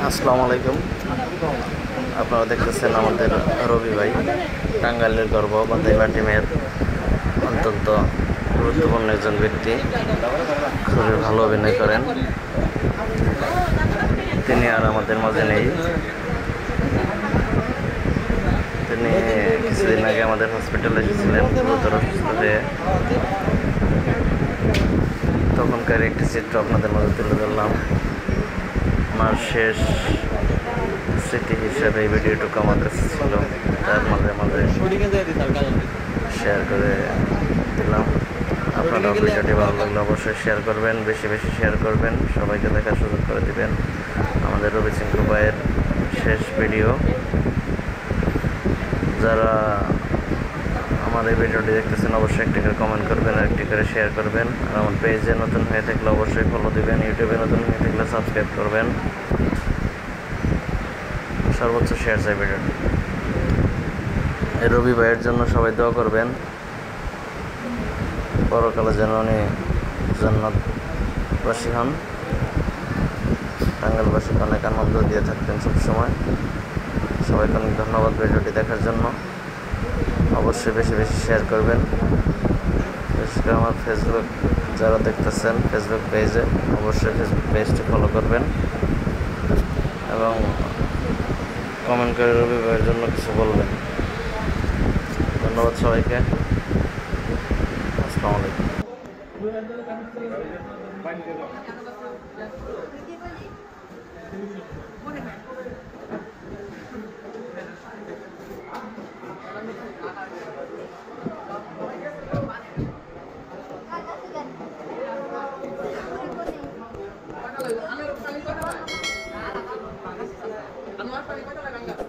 আসসালামু আলাইকুম। আপনারা দেখতেছেন আমাদের রবি ভাই, টাঙ্গাইলের গর্ব বান্দাইমা টিমের অত্যন্ত গুরুত্বপূর্ণ একজন ব্যক্তি, খুবই ভালো অভিনয় করেন। তিনি আর আমাদের মাঝে নেই। তিনি কিছুদিন আগে আমাদের হসপিটালে এসেছিলেন গুরুতর অসুস্থ হয়ে। তখনকার একটি চিত্র আপনাদের মাঝে তুলে ধরলাম। আমার শেষ স্মৃতি হিসাবে এই ভিডিওটুকু আমার কাছে ছিল, তার মাঝে মাঝে শেয়ার করে দিলাম। আপনারা ভিডিওটি ভালো লাগলে অবশ্যই শেয়ার করবেন, বেশি বেশি শেয়ার করবেন, সবাইকে দেখার সুযোগ করে দিবেন। আমাদের রবি চিঙ্কু ভাইয়ের শেষ ভিডিও। যারা আমার এই ভিডিওটি দেখতেছেন অবশ্যই একটি করে কমেন্ট করবেন আর একটি করে শেয়ার করবেন। আর আমার পেজে নতুন হয়ে থাকলে অবশ্যই ফলো দিবেন, ইউটিউবে নতুন হয়ে থাকলে সাবস্ক্রাইব করবেন। সর্বোচ্চ শেয়ার চাই ভিডিওটি। এই রবি ভাইয়ের জন্য সবাই দোয়া করবেন, পরকালে যেন উনি জান্নাতবাসী হন, টাঙ্গাইলবাসীকে অনেক আনন্দ দিয়ে থাকতেন সবসময়। সবাইকে অনেক ধন্যবাদ ভিডিওটি দেখার জন্য। অবশ্যই বেশি বেশি শেয়ার করবেন। বিশেষ করে আমার ফেসবুক যারা দেখতেছেন ফেসবুক পেজে অবশ্যই ফেসবুক পেজটি ফলো করবেন এবং কমেন্ট করে রবি ভাইয়ের জন্য কিছু বলবেন। ধন্যবাদ সবাইকে। আসসালামু আলাইকুম। Anu apa nih?